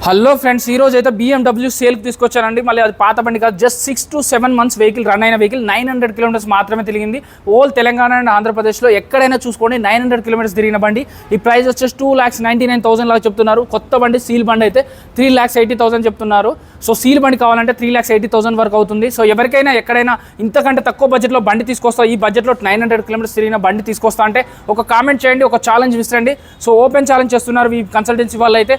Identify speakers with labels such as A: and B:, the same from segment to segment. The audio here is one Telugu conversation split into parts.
A: హలో ఫ్రెండ్స్, ఈ రోజు అయితే BMW సేల్కి తీసుకొచ్చానండి. మళ్ళీ అది పాత బండి కాదు, just 6 to 7 months vehicle run అయిన వెహికల్. 900 కిలోమీటర్స్ మాత్రమే తిరిగింది. ఓల్ తెలంగాణ అండ్ ఆంధ్రప్రదేశ్లో ఎక్కడైనా చూసుకోండి 900 కిలోమీటర్స్ తిరిగిన బండి. ఈ ప్రైస్ వచ్చేసి 2,99,000 లాగా చెప్తున్నారు. కొత్త బండి సీల్ బండి అయితే 3,80,000 చెప్తున్నారు. సో సీల్ బండి కావాలంటే 3,80,000 వరకు అవుతుంది. సో ఎవరికైనా ఎక్కడైనా ఇంతకంటే తక్కువ బడ్జెట్లో బండి తీసుకొస్తా, ఈ బడ్జెట్లో 900 కిలోమీటర్స్ తిరిగిన బండి తీసుకొస్తా అంటే ఒక కామెంట్ చేయండి, ఒక ఛాలెంజ్ విసరండి. సో ఓపెన్ ఛాలెంజ్ చేస్తున్నారు ఈ కన్సల్టెన్సీ వాళ్ళు అయితే.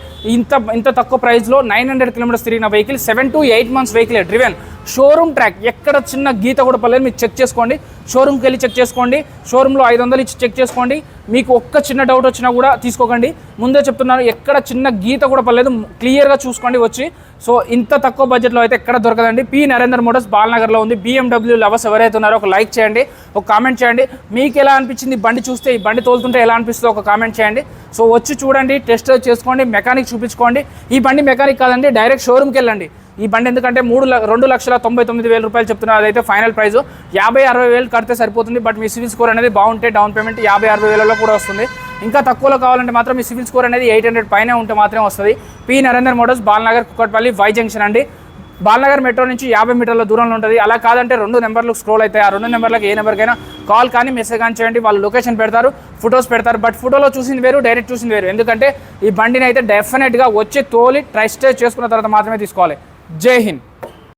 A: ఇంత తక్కువ ప్రైస్లో 900 కిలోమీటర్స్ తిరిగిన vehicle, 7 to 8 months vehicle driven, showroom track, ఎక్కడ చిన్న గీత కూడా పర్లేదు. మీరు చెక్ చేసుకోండి, షోరూమ్కి వెళ్ళి చెక్ చేసుకోండి. షోరూంలో 500 ఇచ్చి చెక్ చేసుకోండి. మీకు ఒక్క చిన్న డౌట్ వచ్చినా కూడా తీసుకోకండి. ముందే చెప్తున్నాను, ఎక్కడ చిన్న గీత కూడా పర్లేదు, క్లియర్గా చూసుకోండి వచ్చి. సో ఇంత తక్కువ బడ్జెట్లో అయితే ఎక్కడ దొరకదండి. పి నరేందర్ మోటార్స్ బాలనగర్లో ఉంది. BMW లవర్స్ ఎవరైతే ఉన్నారో ఒక లైక్ చేయండి, ఒక కామెంట్ చేయండి. మీకు ఎలా అనిపించింది బండి చూస్తే, ఈ బండి తోలుతుంటే ఎలా అనిపిస్తుందో ఒక కామెంట్ చేయండి. సో వచ్చి చూడండి, టెస్ట్ డ్రైవ్ చేసుకోండి, మెకానిక్ చూపించుకోండి. ఈ బండి మెకానిక్ కాదండి, డైరెక్ట్ షోరూమ్కి వెళ్ళండి. ఈ బండి ఎందుకంటే 2,99,000 రూపాయలు చెప్తున్నారు. అదైతే ఫైనల్ ప్రైస్. 50-60 కడితే సరిపోతుంది. బట్ మీ సివిల్ స్కోర్ అనేది బాగుంటే డౌన్ పేమెంట్ 50-60 కూడా వస్తుంది. ఇంకా తక్కువలో కావాలంటే మాత్రం మీ సివిల్ స్కోర్ అనేది 800 పైనే ఉంటే మాత్రమే వస్తుంది. P Narender Motors Balanagar, Kukatpally, Y junction అండి. బాలనగర్ మెట్రో నుంచి 50 మీటర్ల దూరంలో ఉంటుంది. అలా కాదంటే 2 నెంబర్లు స్క్రోల్ అవుతాయి. ఆ 2 నెంబర్లకు ఏ నెంబర్కైనా కాల్ కానీ మెసేజ్ కానీ చేయండి. వాళ్ళు లొకేషన్ పెడతారు, ఫొటోస్ పెడతారు. బట్ ఫోటోలో చూసింది వేరు, డైరెక్ట్ చూసింది వేరు. ఎందుకంటే ఈ బండిని అయితే డెఫినెట్గా వచ్చి తోలి ట్రై స్టే చేసుకున్న తర్వాత మాత్రమే తీసుకోవాలి. జై హింద్.